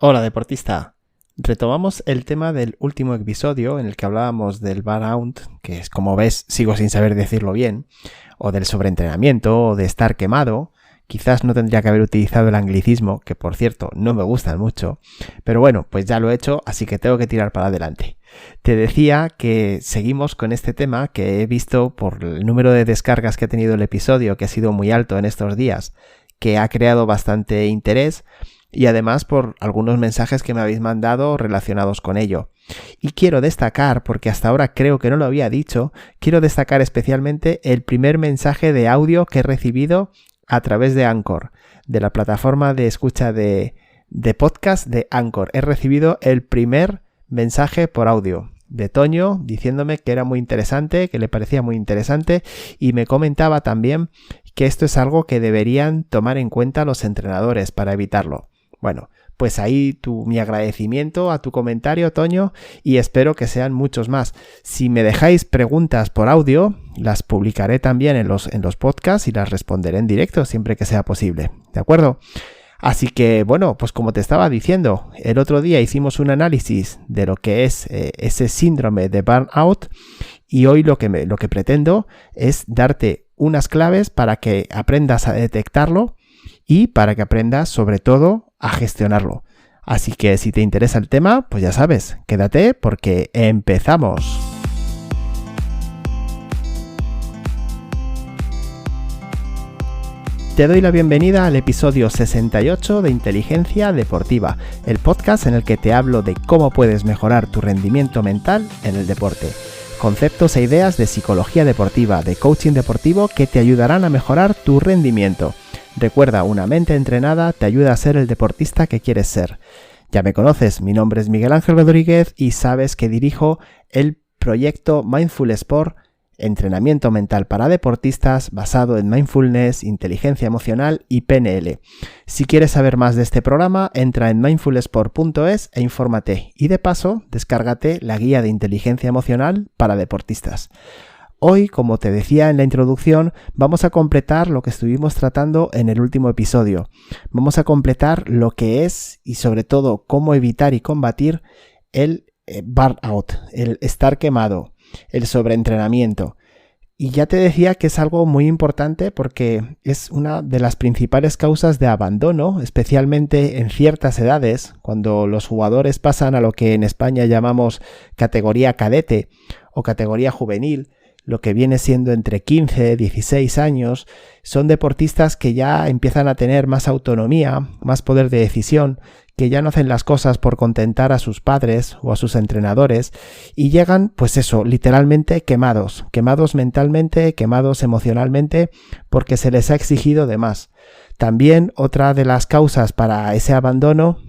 Hola deportista, retomamos el tema del último episodio en el que hablábamos del burnout, que es, como ves, sigo sin saber decirlo bien, o del sobreentrenamiento, o de estar quemado. Quizás no tendría que haber utilizado el anglicismo, que por cierto no me gustan mucho, pero bueno, pues ya lo he hecho, así que tengo que tirar para adelante. Te decía que seguimos con este tema que he visto por el número de descargas que ha tenido el episodio, que ha sido muy alto en estos días, que ha creado bastante interés, y además por algunos mensajes que me habéis mandado relacionados con ello. Y quiero destacar, porque hasta ahora creo que no lo había dicho, quiero destacar especialmente el primer mensaje de audio que he recibido a través de Anchor, de la plataforma de escucha de podcast de Anchor. He recibido el primer mensaje por audio de Toño diciéndome que era muy interesante, que le parecía muy interesante, y me comentaba también que esto es algo que deberían tomar en cuenta los entrenadores para evitarlo. Bueno, pues ahí mi agradecimiento a tu comentario, Toño, y espero que sean muchos más. Si me dejáis preguntas por audio, las publicaré también en los podcasts y las responderé en directo siempre que sea posible, ¿de acuerdo? Así que, bueno, pues como te estaba diciendo, el otro día hicimos un análisis de lo que es ese síndrome de burnout, y hoy lo que pretendo es darte unas claves para que aprendas a detectarlo y para que aprendas, sobre todo, a gestionarlo. Así que si te interesa el tema, pues ya sabes, quédate porque empezamos. Te doy la bienvenida al episodio 68 de Inteligencia Deportiva, el podcast en el que te hablo de cómo puedes mejorar tu rendimiento mental en el deporte. Conceptos e ideas de psicología deportiva, de coaching deportivo que te ayudarán a mejorar tu rendimiento. Recuerda, una mente entrenada te ayuda a ser el deportista que quieres ser. Ya me conoces, mi nombre es Miguel Ángel Rodríguez y sabes que dirijo el proyecto Mindful Sport, entrenamiento mental para deportistas basado en mindfulness, inteligencia emocional y PNL. Si quieres saber más de este programa, entra en mindfulsport.es e infórmate, y de paso, descárgate la guía de inteligencia emocional para deportistas. Hoy, como te decía en la introducción, vamos a completar lo que estuvimos tratando en el último episodio. Vamos a completar lo que es y sobre todo cómo evitar y combatir el burnout, el estar quemado, el sobreentrenamiento. Y ya te decía que es algo muy importante porque es una de las principales causas de abandono, especialmente en ciertas edades, cuando los jugadores pasan a lo que en España llamamos categoría cadete o categoría juvenil, lo que viene siendo entre 15 y 16 años. Son deportistas que ya empiezan a tener más autonomía, más poder de decisión, que ya no hacen las cosas por contentar a sus padres o a sus entrenadores, y llegan, pues eso, literalmente quemados mentalmente, quemados emocionalmente, porque se les ha exigido de más. También otra de las causas para ese abandono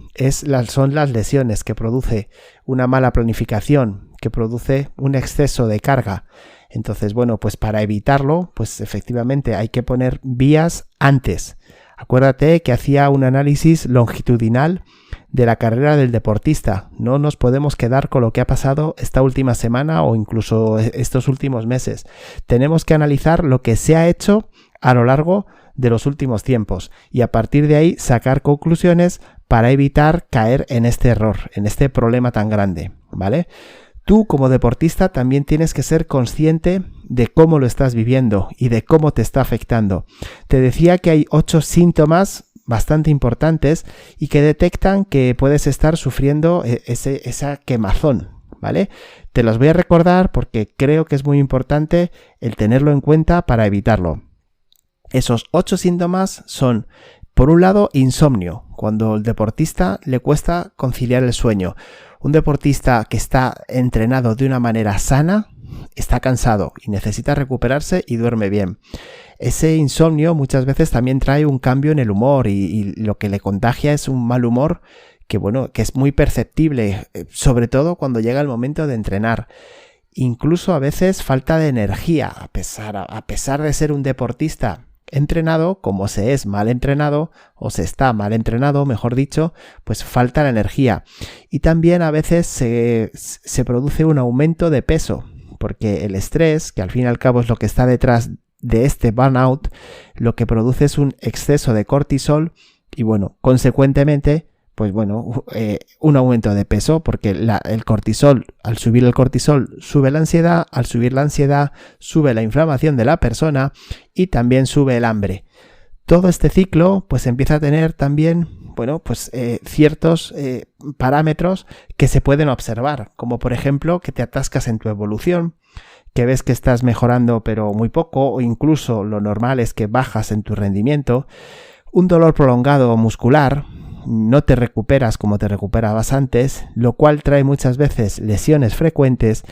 son las lesiones que produce una mala planificación, que produce un exceso de carga. Entonces, bueno, pues para evitarlo, pues efectivamente hay que poner vías antes. Acuérdate que hacía un análisis longitudinal de la carrera del deportista. No nos podemos quedar con lo que ha pasado esta última semana o incluso estos últimos meses. Tenemos que analizar lo que se ha hecho a lo largo de los últimos tiempos y a partir de ahí sacar conclusiones para evitar caer en este error, en este problema tan grande, ¿vale? Tú como deportista también tienes que ser consciente de cómo lo estás viviendo y de cómo te está afectando. Te decía que hay 8 síntomas bastante importantes y que detectan que puedes estar sufriendo esa quemazón, ¿vale? Te los voy a recordar porque creo que es muy importante el tenerlo en cuenta para evitarlo. Esos 8 síntomas son, por un lado, insomnio, cuando al deportista le cuesta conciliar el sueño. Un deportista que está entrenado de una manera sana está cansado y necesita recuperarse y duerme bien. Ese insomnio muchas veces también trae un cambio en el humor y lo que le contagia es un mal humor que es muy perceptible, sobre todo cuando llega el momento de entrenar. Incluso a veces falta de energía, a pesar de ser un deportista entrenado, como se es mal entrenado o se está mal entrenado, mejor dicho, pues falta la energía. Y también a veces se produce un aumento de peso, porque el estrés, que al fin y al cabo es lo que está detrás de este burnout, lo que produce es un exceso de cortisol y bueno, consecuentemente, pues bueno, un aumento de peso, porque el cortisol, al subir el cortisol, sube la ansiedad, al subir la ansiedad, sube la inflamación de la persona y también sube el hambre. Todo este ciclo pues empieza a tener también, bueno, pues ciertos parámetros que se pueden observar, como por ejemplo que te atascas en tu evolución, que ves que estás mejorando pero muy poco, o incluso lo normal es que bajas en tu rendimiento, un dolor prolongado muscular, no te recuperas como te recuperabas antes, lo cual trae muchas veces lesiones frecuentes,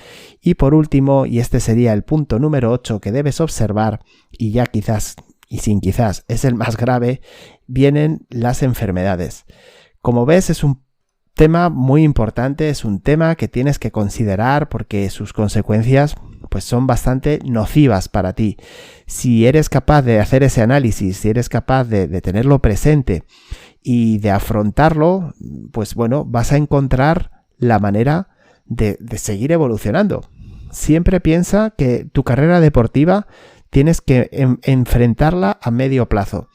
y por último, y este sería el punto número 8 que debes observar, y ya quizás y sin quizás es el más grave, vienen las enfermedades. Como ves, es un tema muy importante, es un tema que tienes que considerar porque sus consecuencias pues son bastante nocivas para ti. Si eres capaz de hacer ese análisis, si eres capaz de tenerlo presente y de afrontarlo, pues bueno, vas a encontrar la manera de seguir evolucionando. Siempre piensa que tu carrera deportiva tienes que enfrentarla a medio plazo,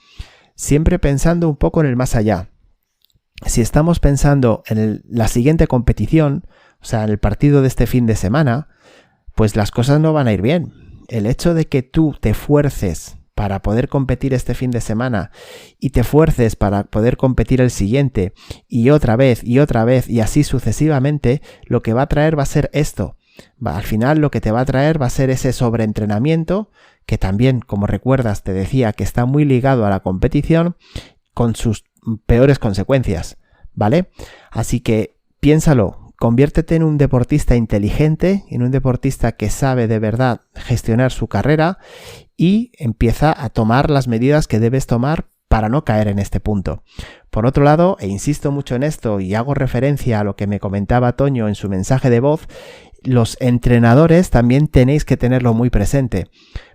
siempre pensando un poco en el más allá. Si estamos pensando en la siguiente competición, o sea, en el partido de este fin de semana, pues las cosas no van a ir bien. El hecho de que tú te fuerces para poder competir este fin de semana y te fuerces para poder competir el siguiente y otra vez y así sucesivamente, lo que va a traer va a ser esto. Al final lo que te va a traer va a ser ese sobreentrenamiento que también, como recuerdas, te decía que está muy ligado a la competición con sus peores consecuencias, ¿vale? Así que piénsalo, conviértete en un deportista inteligente, en un deportista que sabe de verdad gestionar su carrera y empieza a tomar las medidas que debes tomar para no caer en este punto. Por otro lado, e insisto mucho en esto y hago referencia a lo que me comentaba Toño en su mensaje de voz, los entrenadores también tenéis que tenerlo muy presente,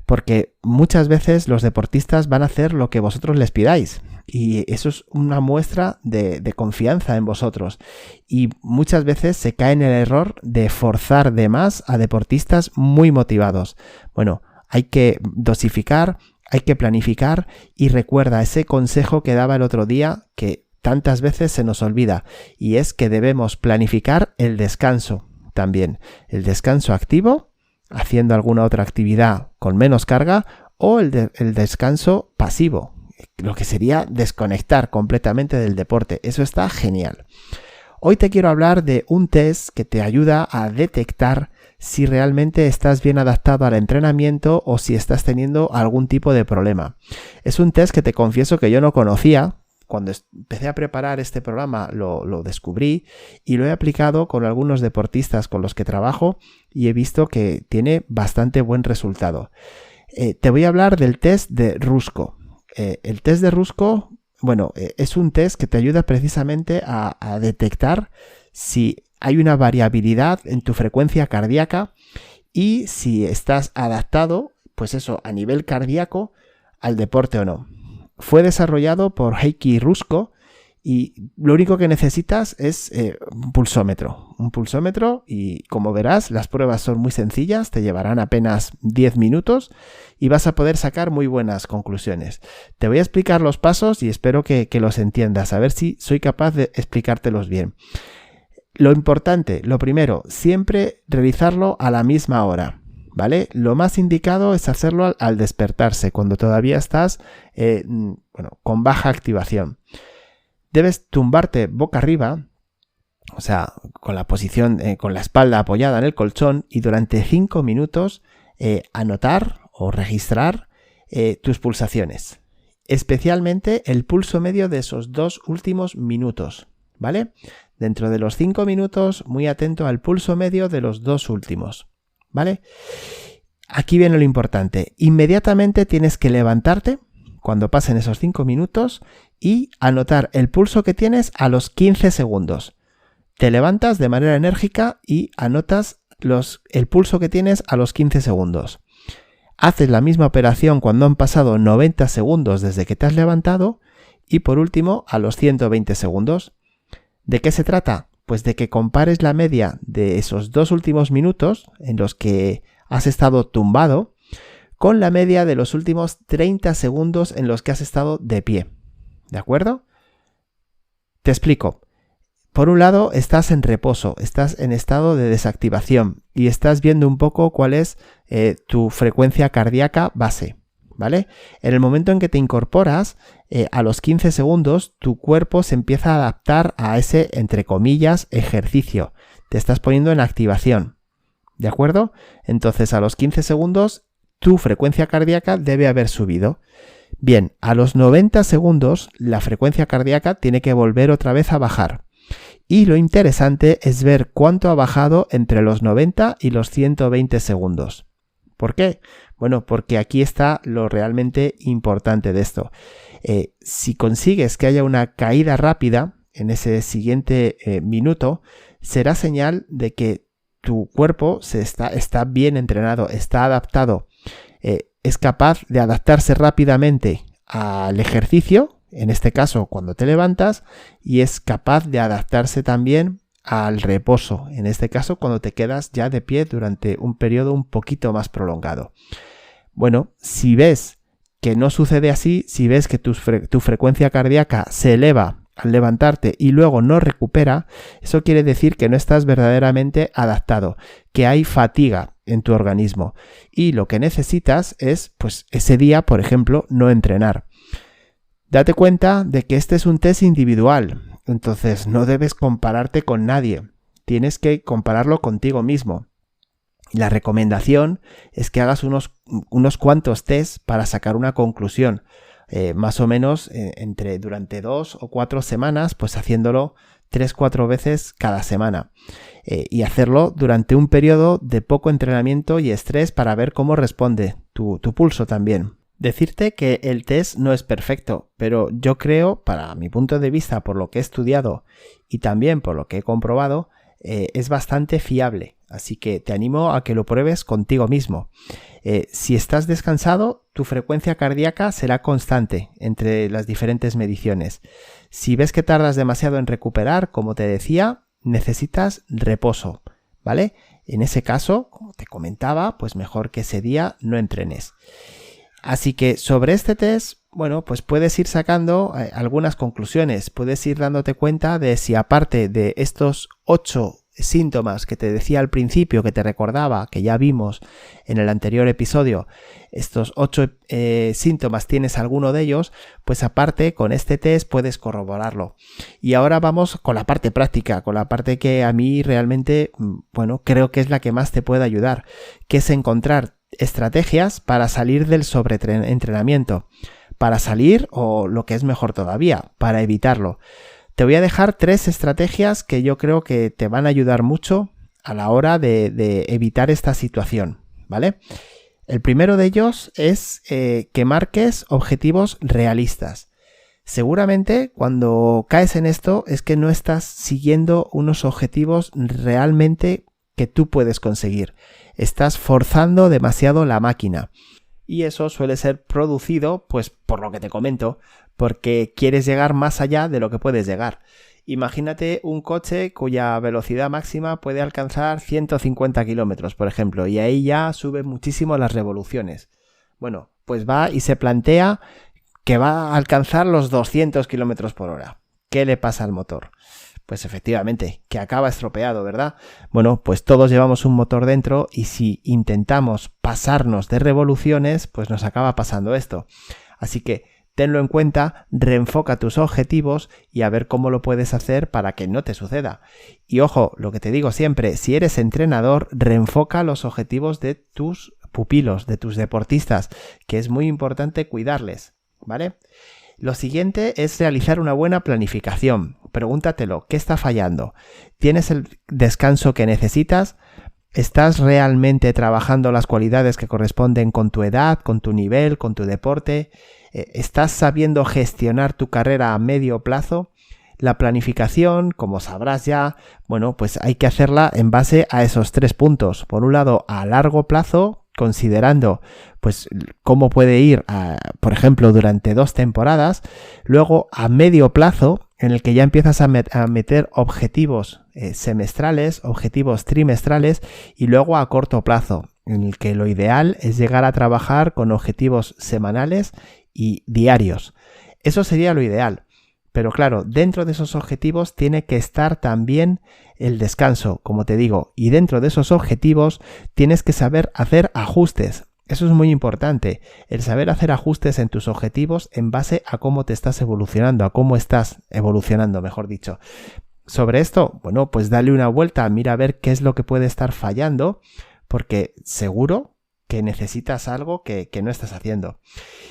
porque muchas veces los deportistas van a hacer lo que vosotros les pidáis y eso es una muestra de confianza en vosotros, y muchas veces se cae en el error de forzar de más a deportistas muy motivados. Bueno, hay que dosificar, hay que planificar, y recuerda ese consejo que daba el otro día que tantas veces se nos olvida, y es que debemos planificar el descanso también, el descanso activo, haciendo alguna otra actividad con menos carga, o el descanso pasivo, lo que sería desconectar completamente del deporte. Eso está genial. Hoy te quiero hablar de un test que te ayuda a detectar si realmente estás bien adaptado al entrenamiento o si estás teniendo algún tipo de problema. Es un test que te confieso que yo no conocía. Cuando empecé a preparar este programa lo descubrí y lo he aplicado con algunos deportistas con los que trabajo y he visto que tiene bastante buen resultado. Te voy a hablar del test de Rusko. El test de Rusko, bueno, es un test que te ayuda precisamente a detectar si hay una variabilidad en tu frecuencia cardíaca y si estás adaptado, pues eso, a nivel cardíaco al deporte o no. Fue desarrollado por Heikki Rusko y lo único que necesitas es un pulsómetro, y como verás las pruebas son muy sencillas, te llevarán apenas 10 minutos y vas a poder sacar muy buenas conclusiones. Te voy a explicar los pasos y espero que los entiendas, a ver si soy capaz de explicártelos bien. Lo importante, lo primero, siempre realizarlo a la misma hora, ¿vale? Lo más indicado es hacerlo al despertarse, cuando todavía estás con baja activación. Debes tumbarte boca arriba, o sea, con la posición, con la espalda apoyada en el colchón, y durante 5 minutos anotar o registrar tus pulsaciones, especialmente el pulso medio de esos 2 últimos minutos, ¿vale? Dentro de los 5 minutos, muy atento al pulso medio de los 2 últimos, ¿vale? Aquí viene lo importante. Inmediatamente tienes que levantarte cuando pasen esos 5 minutos y anotar el pulso que tienes a los 15 segundos. Te levantas de manera enérgica y anotas el pulso que tienes a los 15 segundos. Haces la misma operación cuando han pasado 90 segundos desde que te has levantado y por último a los 120 segundos. ¿De qué se trata? Pues de que compares la media de esos 2 últimos minutos en los que has estado tumbado con la media de los últimos 30 segundos en los que has estado de pie. ¿De acuerdo? Te explico. por un lado, estás en reposo, estás en estado de desactivación y estás viendo un poco cuál es tu frecuencia cardíaca base, ¿vale? En el momento en que te incorporas, a los 15 segundos, tu cuerpo se empieza a adaptar a ese, entre comillas, ejercicio. Te estás poniendo en activación, ¿de acuerdo? Entonces, a los 15 segundos, tu frecuencia cardíaca debe haber subido. Bien, a los 90 segundos, la frecuencia cardíaca tiene que volver otra vez a bajar. Y lo interesante es ver cuánto ha bajado entre los 90 y los 120 segundos. ¿Por qué? Bueno, porque aquí está lo realmente importante de esto. Si consigues que haya una caída rápida en ese siguiente minuto, será señal de que tu cuerpo está bien entrenado, está adaptado, es capaz de adaptarse rápidamente al ejercicio, en este caso cuando te levantas, y es capaz de adaptarse también al reposo, en este caso cuando te quedas ya de pie durante un periodo un poquito más prolongado. Bueno, si ves que no sucede así, si ves que tu frecuencia cardíaca se eleva al levantarte y luego no recupera, eso quiere decir que no estás verdaderamente adaptado, que hay fatiga en tu organismo y lo que necesitas es, pues ese día, por ejemplo, no entrenar. Date cuenta de que este es un test individual, entonces no debes compararte con nadie, tienes que compararlo contigo mismo. La recomendación es que hagas unos cuantos tests para sacar una conclusión, más o menos durante 2 o 4 semanas, pues haciéndolo 3-4 veces cada semana y hacerlo durante un periodo de poco entrenamiento y estrés para ver cómo responde tu pulso también. Decirte que el test no es perfecto, pero yo creo, para mi punto de vista, por lo que he estudiado y también por lo que he comprobado, es bastante fiable. Así que te animo a que lo pruebes contigo mismo. Si estás descansado, tu frecuencia cardíaca será constante entre las diferentes mediciones. Si ves que tardas demasiado en recuperar, como te decía, necesitas reposo, ¿vale? En ese caso, como te comentaba, pues mejor que ese día no entrenes. Así que sobre este test, bueno, pues puedes ir sacando algunas conclusiones, puedes ir dándote cuenta de si aparte de estos 8 síntomas que te decía al principio, que te recordaba, que ya vimos en el anterior episodio, estos 8 síntomas tienes alguno de ellos, pues aparte con este test puedes corroborarlo. Y ahora vamos con la parte práctica, con la parte que a mí realmente, bueno, creo que es la que más te puede ayudar, que es encontrar estrategias para salir del sobreentrenamiento, para salir o lo que es mejor todavía, para evitarlo. Te voy a dejar 3 estrategias que yo creo que te van a ayudar mucho a la hora de evitar esta situación, ¿vale? El primero de ellos es que marques objetivos realistas. Seguramente cuando caes en esto es que no estás siguiendo unos objetivos realmente que tú puedes conseguir. Estás forzando demasiado la máquina. Y eso suele ser producido, pues por lo que te comento, porque quieres llegar más allá de lo que puedes llegar. Imagínate un coche cuya velocidad máxima puede alcanzar 150 kilómetros, por ejemplo, y ahí ya sube muchísimo las revoluciones. Bueno, pues va y se plantea que va a alcanzar los 200 kilómetros por hora. ¿Qué le pasa al motor? Pues efectivamente, que acaba estropeado, ¿verdad? Bueno, pues todos llevamos un motor dentro y si intentamos pasarnos de revoluciones, pues nos acaba pasando esto. Así que tenlo en cuenta, reenfoca tus objetivos y a ver cómo lo puedes hacer para que no te suceda. Y ojo, lo que te digo siempre, si eres entrenador, reenfoca los objetivos de tus pupilos, de tus deportistas, que es muy importante cuidarles, ¿vale? Lo siguiente es realizar una buena planificación. Pregúntatelo, ¿qué está fallando? ¿Tienes el descanso que necesitas? ¿Estás realmente trabajando las cualidades que corresponden con tu edad, con tu nivel, con tu deporte? ¿Estás sabiendo gestionar tu carrera a medio plazo? La planificación, como sabrás ya, bueno, pues hay que hacerla en base a esos 3 puntos. Por un lado, a largo plazo, considerando pues cómo puede ir, por ejemplo, durante 2 temporadas. Luego, a medio plazo, en el que ya empiezas a meter objetivos semestrales, objetivos trimestrales, y luego a corto plazo, en el que lo ideal es llegar a trabajar con objetivos semanales y diarios. Eso sería lo ideal. Pero claro, dentro de esos objetivos tiene que estar también el descanso, como te digo, y dentro de esos objetivos tienes que saber hacer ajustes. Eso es muy importante, el saber hacer ajustes en tus objetivos en base a cómo te estás evolucionando, a cómo estás evolucionando, mejor dicho. Sobre esto, bueno, pues dale una vuelta, mira a ver qué es lo que puede estar fallando, porque seguro que necesitas algo que no estás haciendo.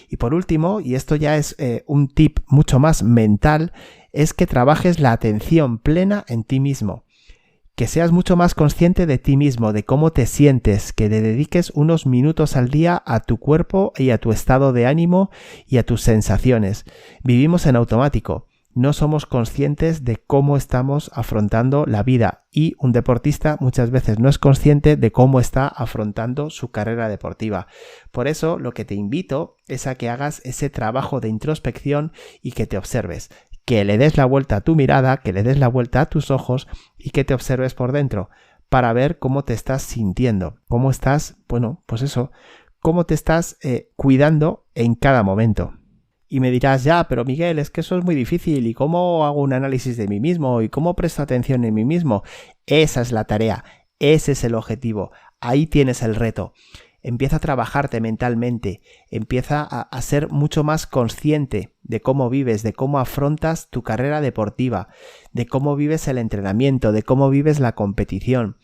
Y por último, y esto ya es un tip mucho más mental, es que trabajes la atención plena en ti mismo. Que seas mucho más consciente de ti mismo, de cómo te sientes, que le dediques unos minutos al día a tu cuerpo y a tu estado de ánimo y a tus sensaciones. Vivimos en automático. No somos conscientes de cómo estamos afrontando la vida y un deportista muchas veces no es consciente de cómo está afrontando su carrera deportiva. Por eso lo que te invito es a que hagas ese trabajo de introspección y que te observes, que le des la vuelta a tu mirada, que le des la vuelta a tus ojos y que te observes por dentro para ver cómo te estás sintiendo, cómo estás, bueno, pues eso, cómo te estás cuidando en cada momento. Y me dirás, ya, pero Miguel, es que eso es muy difícil. ¿Y cómo hago un análisis de mí mismo? ¿Y cómo presto atención en mí mismo? Esa es la tarea. Ese es el objetivo. Ahí tienes el reto. Empieza a trabajarte mentalmente. Empieza a ser mucho más consciente de cómo vives, de cómo afrontas tu carrera deportiva, de cómo vives el entrenamiento, de cómo vives la competición.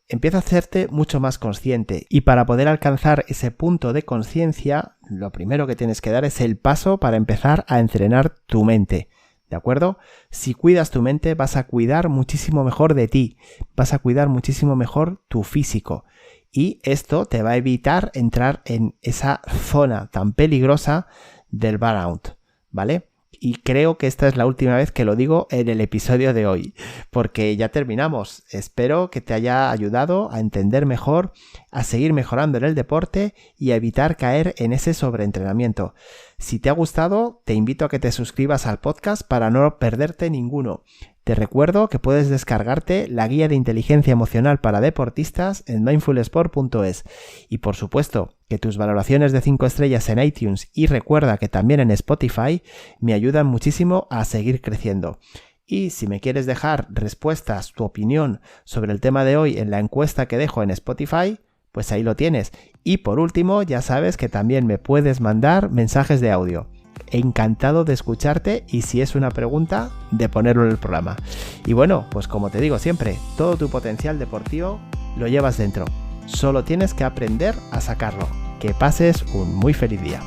Empieza a hacerte mucho más consciente y para poder alcanzar ese punto de conciencia, lo primero que tienes que dar es el paso para empezar a entrenar tu mente, ¿de acuerdo? Si cuidas tu mente vas a cuidar muchísimo mejor de ti, vas a cuidar muchísimo mejor tu físico y esto te va a evitar entrar en esa zona tan peligrosa del burnout, ¿vale? Y creo que esta es la última vez que lo digo en el episodio de hoy, porque ya terminamos. Espero que te haya ayudado a entender mejor, a seguir mejorando en el deporte y a evitar caer en ese sobreentrenamiento. Si te ha gustado, te invito a que te suscribas al podcast para no perderte ninguno. Te recuerdo que puedes descargarte la guía de inteligencia emocional para deportistas en mindfulsport.es y por supuesto que tus valoraciones de 5 estrellas en iTunes y recuerda que también en Spotify me ayudan muchísimo a seguir creciendo. Y si me quieres dejar respuestas, tu opinión sobre el tema de hoy en la encuesta que dejo en Spotify, pues ahí lo tienes. Y por último, ya sabes que también me puedes mandar mensajes de audio. Encantado de escucharte y si es una pregunta, de ponerlo en el programa. Y bueno, pues como te digo siempre, todo tu potencial deportivo lo llevas dentro. Solo tienes que aprender a sacarlo. Que pases un muy feliz día.